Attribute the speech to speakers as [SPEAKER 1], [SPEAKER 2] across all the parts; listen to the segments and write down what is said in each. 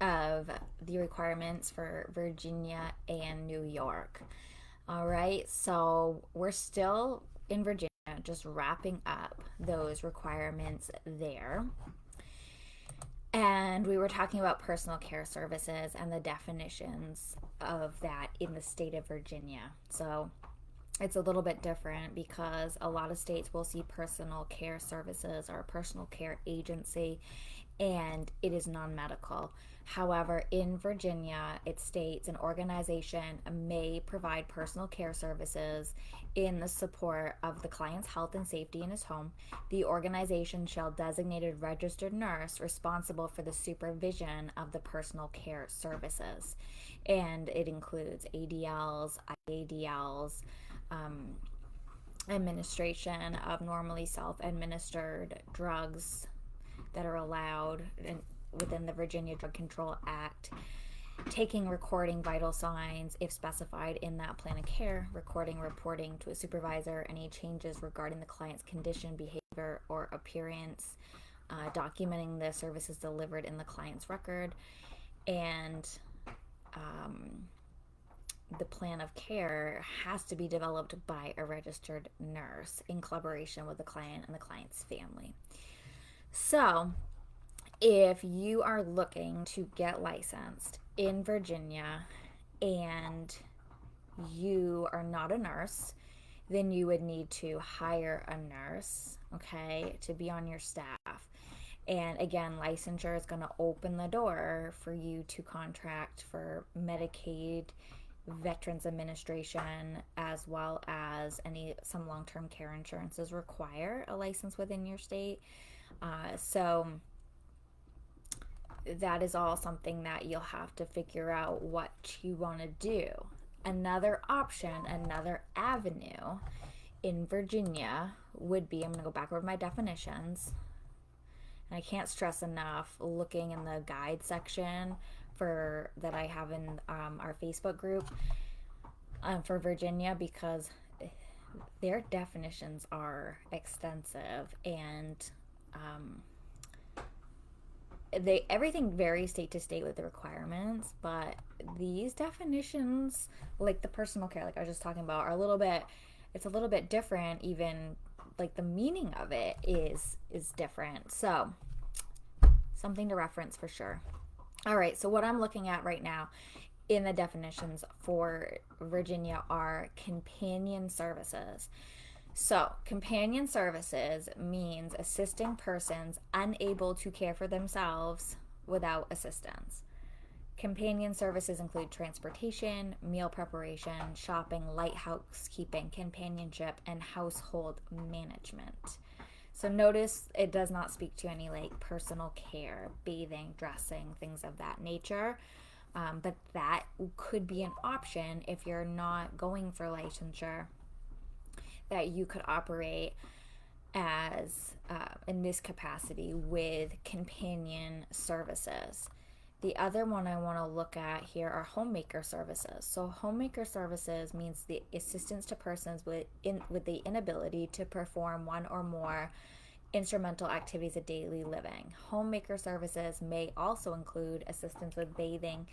[SPEAKER 1] of the requirements for Virginia and New York. All right, so we're still in Virginia, just wrapping up those requirements there. And we were talking about personal care services and the definitions of that in the state of Virginia. So it's a little bit different because a lot of states will see personal care services or a personal care agency, and it is non-medical. However, in Virginia, it states an organization may provide personal care services in the support of the client's health and safety in his home. The organization shall designate a registered nurse responsible for the supervision of the personal care services. And it includes ADLs, IADLs, administration of normally self-administered drugs that are allowed within the Virginia Drug Control Act, taking, recording vital signs if specified in that plan of care, recording, reporting to a supervisor any changes regarding the client's condition, behavior, or appearance, documenting the services delivered in the client's record, and the plan of care has to be developed by a registered nurse in collaboration with the client and the client's family. So, if you are looking to get licensed in Virginia and you are not a nurse, then you would need to hire a nurse, okay, to be on your staff. And again, licensure is going to open the door for you to contract for Medicaid, Veterans Administration, as well as some long-term care insurances require a license within your state. So that is all something that you'll have to figure out what you want to do. Another option, another avenue in Virginia would be, I'm going to go back over my definitions. And I can't stress enough looking in the guide section that I have in our Facebook group for Virginia, because their definitions are extensive, and everything varies state to state with the requirements, but these definitions, like the personal care, like I was just talking about, are a little bit different. Even like the meaning of it is different. So something to reference for sure. All right, so what I'm looking at right now in the definitions for Virginia are companion services. So, companion services means assisting persons unable to care for themselves without assistance. Companion services include transportation, meal preparation, shopping, light housekeeping, companionship, and household management. So notice it does not speak to any like personal care, bathing, dressing, things of that nature. But that could be an option if you're not going for licensure, that you could operate as in this capacity with companion services. The other one I want to look at here are homemaker services. So homemaker services means the assistance to persons with the inability to perform one or more instrumental activities of daily living. Homemaker services may also include assistance with bathing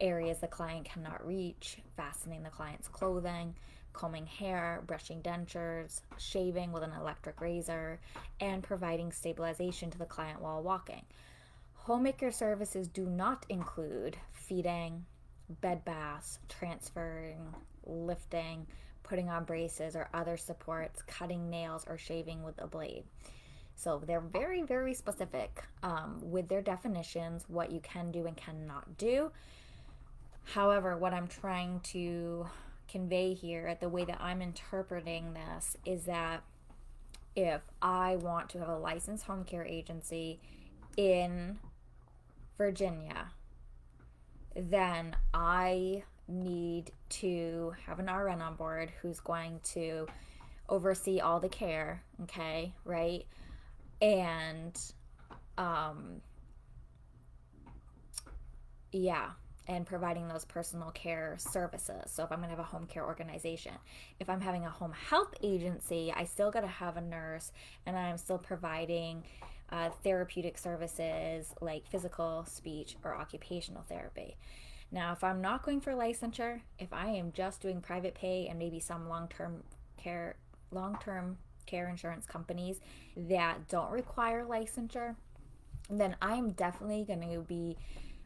[SPEAKER 1] areas the client cannot reach, fastening the client's clothing, combing hair, brushing dentures, shaving with an electric razor, and providing stabilization to the client while walking. Homemaker services do not include feeding, bed baths, transferring, lifting, putting on braces or other supports, cutting nails, or shaving with a blade. So they're very, very specific with their definitions, what you can do and cannot do. However, what I'm trying to convey here, the way that I'm interpreting this, is that if I want to have a licensed home care agency in Virginia, then I need to have an RN on board who's going to oversee all the care, okay, right? And and providing those personal care services. So if I'm going to have a home care organization, if I'm having a home health agency, I still got to have a nurse, and I'm still providing therapeutic services like physical, speech, or occupational therapy. Now, if I'm not going for licensure, if I am just doing private pay and maybe some long-term care insurance companies that don't require licensure, then I'm definitely going to be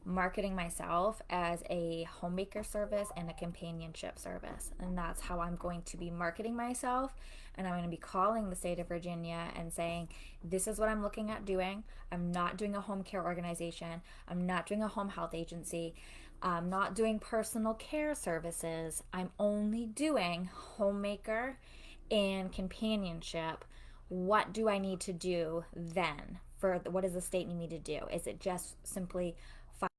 [SPEAKER 1] marketing myself as a homemaker service and a companionship service. And that's how I'm going to be marketing myself. And I'm going to be calling the state of Virginia and saying, this is what I'm looking at doing. I'm not doing a home care organization. I'm not doing a home health agency. I'm not doing personal care services. I'm only doing homemaker and companionship. What do I need to do then? What does the state need me to do? Is it just simply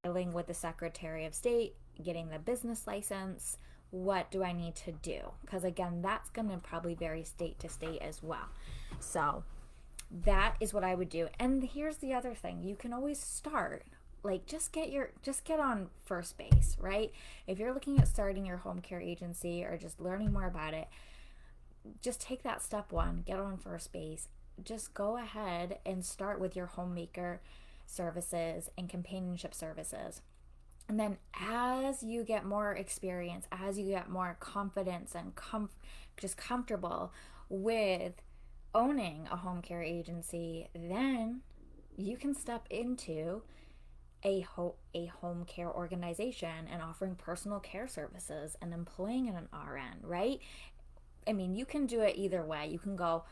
[SPEAKER 1] filing with the Secretary of State, getting the business license? What do I need to do? Because again, that's going to probably vary state to state as well. So that is what I would do. And here's the other thing. You can always start, like, just get on first base, right? If you're looking at starting your home care agency or just learning more about it, just take that step one, get on first base. Just go ahead and start with your homemaker services and companionship services. And then as you get more experience, as you get more confidence and just comfortable with owning a home care agency, then you can step into a home care organization and offering personal care services and employing an RN, right? I mean, you can do it either way. You can go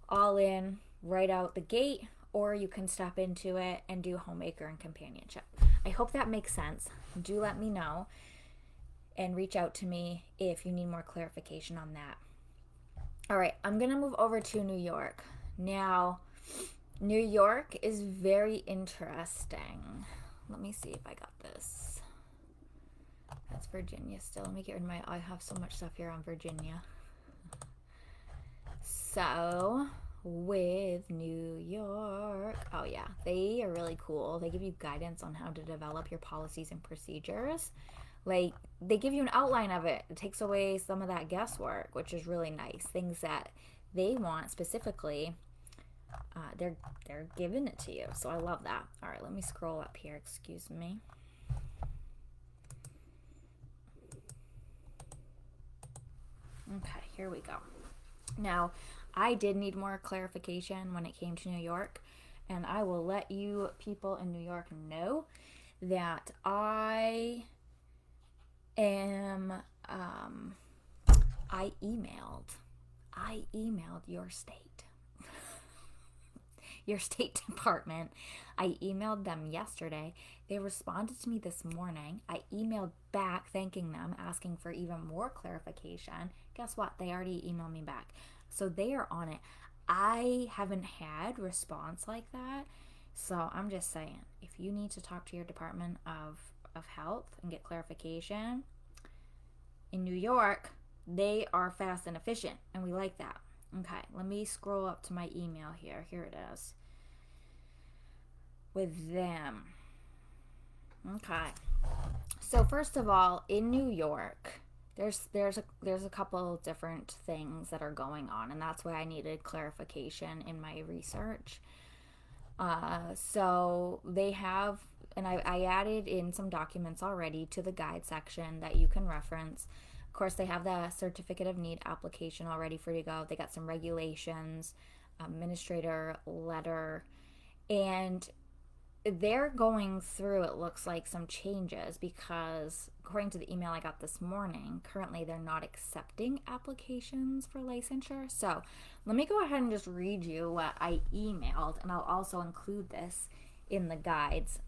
[SPEAKER 1] all in right out the gate, or you can step into it and do homemaker and companionship. I hope that makes sense. Do let me know and reach out to me if you need more clarification on that. All right, I'm going to move over to New York. Now, New York is very interesting. Let me see if I got this. That's Virginia still. Let me get rid of I have so much stuff here on Virginia. So, with New York, oh yeah, they are really cool. They give you guidance on how to develop your policies and procedures. Like, they give you an outline of it. It takes away some of that guesswork, which is really nice. Things that they want specifically, they're giving it to you. So I love that. All right, let me scroll up here. Excuse me. Okay, here we go. Now, I did need more clarification when it came to New York, and I will let you people in New York know that I emailed your state. Your State Department. I emailed them yesterday. They responded to me this morning. I emailed back thanking them, asking for even more clarification. Guess what? They already emailed me back. So they are on it. I haven't had response like that. So I'm just saying, if you need to talk to your Department of Health and get clarification, in New York, they are fast and efficient, and we like that. Okay, let me scroll up to my email here. Here it is. With them. Okay. So first of all, in New York, there's a couple different things that are going on, and that's why I needed clarification in my research. So they have, and I added in some documents already to the guide section that you can reference. Of course, they have the certificate of need application all ready for you to go. They got some regulations, administrator letter, and they're going through, it looks like, some changes because according to the email I got this morning, currently they're not accepting applications for licensure. So let me go ahead and just read you what I emailed, and I'll also include this in the guides.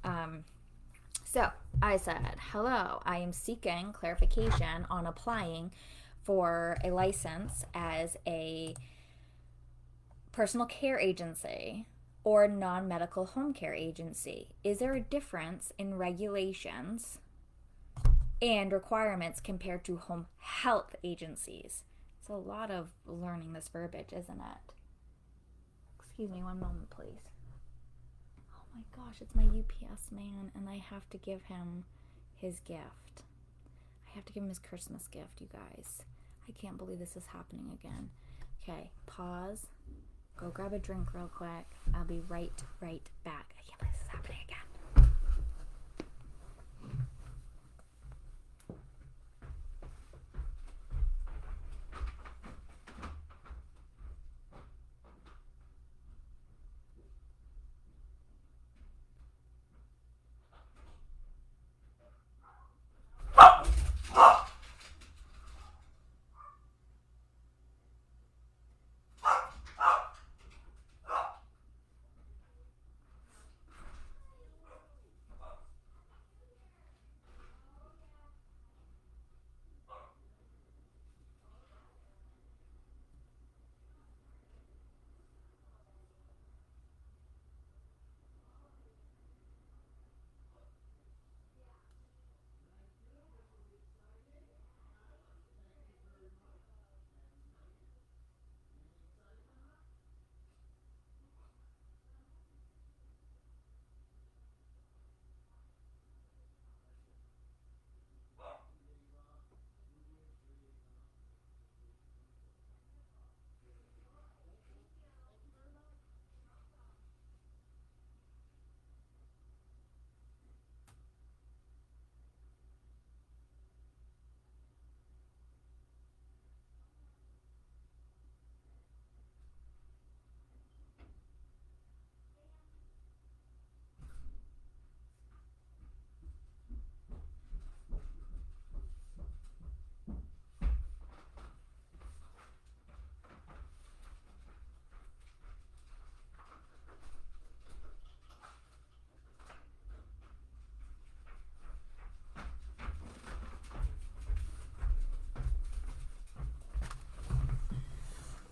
[SPEAKER 1] So I said, hello, I am seeking clarification on applying for a license as a personal care agency or non-medical home care agency. Is there a difference in regulations and requirements compared to home health agencies? It's a lot of learning this verbiage, isn't it? Excuse me one moment, please. Oh my gosh, it's my UPS man, and I have to give him his gift. I have to give him his Christmas gift, you guys. I can't believe this is happening again. Okay, pause. go grab a drink real quick. I'll be right back. I can't believe this is happening again.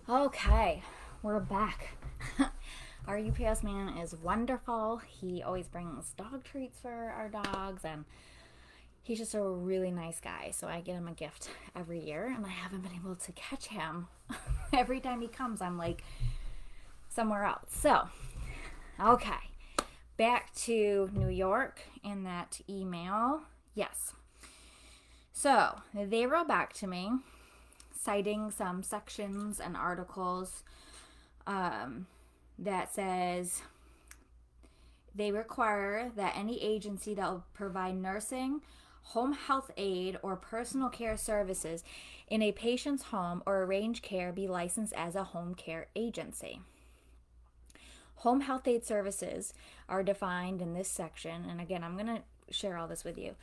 [SPEAKER 1] Okay, we're back. Our UPS man is wonderful. He always brings dog treats for our dogs, and he's just a really nice guy. So I get him a gift every year, and I haven't been able to catch him. Every time he comes, I'm like somewhere else. So, okay, back to New York in that email. Yes. So they wrote back to me, citing some sections and articles that says they require that any agency that will provide nursing, home health aid, or personal care services in a patient's home or arrange care be licensed as a home care agency. Home health aid services are defined in this section, and again, I'm going to share all this with you.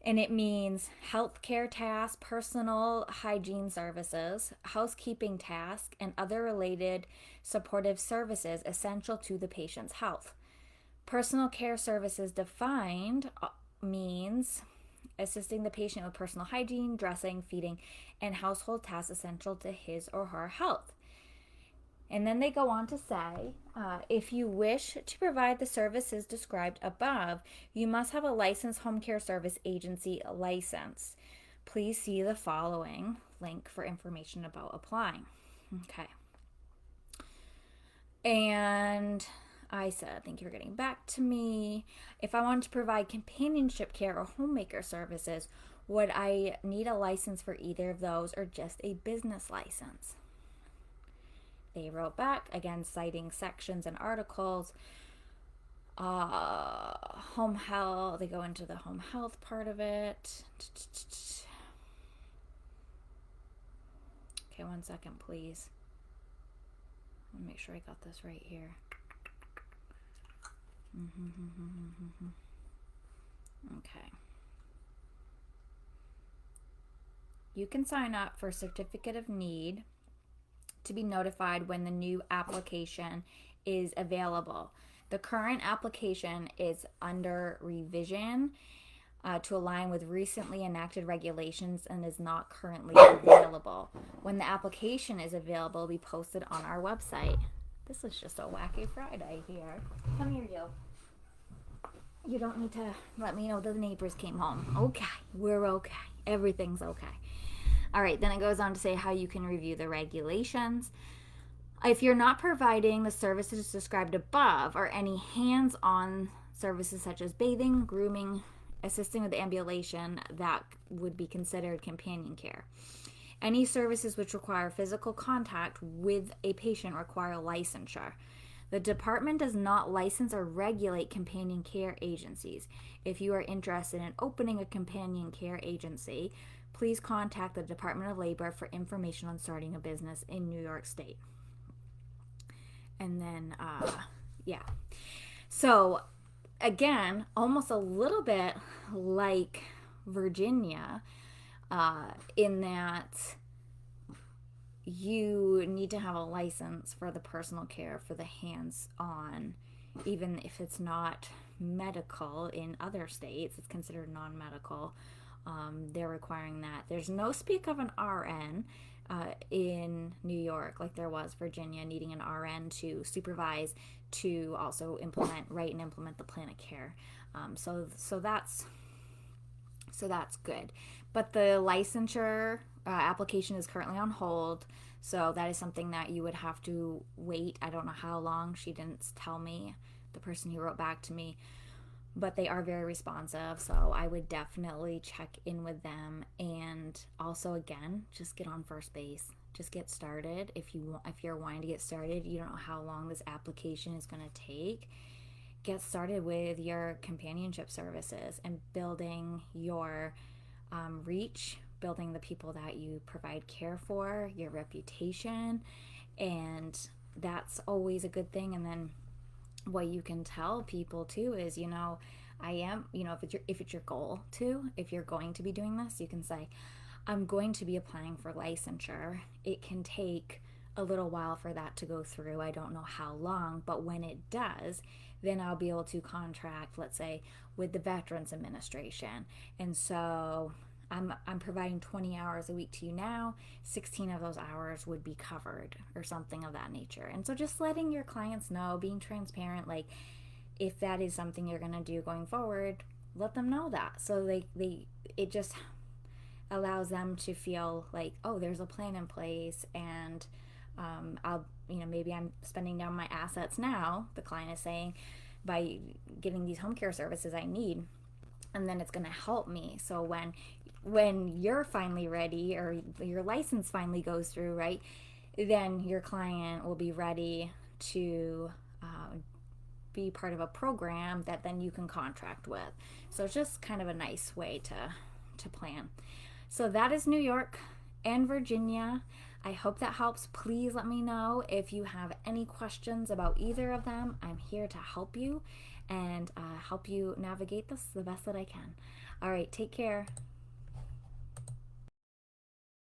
[SPEAKER 1] And it means healthcare tasks, personal hygiene services, housekeeping tasks, and other related supportive services essential to the patient's health. Personal care services defined means assisting the patient with personal hygiene, dressing, feeding, and household tasks essential to his or her health. And then they go on to say, if you wish to provide the services described above, you must have a licensed home care service agency license. Please see the following link for information about applying. Okay. And I said, thank you for getting back to me. If I wanted to provide companionship care or homemaker services, would I need a license for either of those or just a business license? They wrote back, again, citing sections and articles. Home health, they go into the home health part of it. Okay, 1 second, please. Let me make sure I got this right here. Okay. You can sign up for a certificate of need to be notified when the new application is available. The current application is under revision to align with recently enacted regulations and is not currently available. When the application is available, it'll be posted on our website. This is just a wacky Friday here. Come here, you. You don't need to let me know the neighbors came home. Okay, we're okay. Everything's okay. All right, then it goes on to say how you can review the regulations. If you're not providing the services described above or any hands-on services such as bathing, grooming, assisting with ambulation, that would be considered companion care. Any services which require physical contact with a patient require licensure. The department does not license or regulate companion care agencies. If you are interested in opening a companion care agency, please contact the Department of Labor for information on starting a business in New York State. And then, yeah. So, again, almost a little bit like Virginia, in that you need to have a license for the personal care, for the hands-on, even if it's not medical. In other states it's considered non-medical. They're requiring that. There's no speak of an RN in New York like there was Virginia, needing an RN to supervise, to also write and implement the plan of care. So that's good. But the licensure application is currently on hold, so that is something that you would have to wait. I don't know how long. She didn't tell me, the person who wrote back to me, but they are very responsive, so I would definitely check in with them. And also, again, just get on first base. Just get started. If you're wanting to get started, you don't know how long this application is going to take. Get started with your companionship services and building your reach, building the people that you provide care for, your reputation, and that's always a good thing. And then what you can tell people too is, I am, if it's your goal to, if you're going to be doing this, you can say, I'm going to be applying for licensure. It can take a little while for that to go through. I don't know how long, but when it does, then I'll be able to contract, let's say, with the Veterans Administration. And so I'm providing 20 hours a week to you now. 16 of those hours would be covered, or something of that nature. And so just letting your clients know, being transparent, like if that is something you're going to do going forward, let them know that. So it just allows them to feel like, oh, there's a plan in place, and maybe I'm spending down my assets now, the client is saying, by getting these home care services I need, and then it's going to help me. So when you're finally ready, or your license finally goes through, right, then your client will be ready to be part of a program that then you can contract with. So it's just kind of a nice way to plan. So that is New York and Virginia. I hope that helps. Please let me know if you have any questions about either of them. I'm here to help you and help you navigate this the best that I can. All right, take care.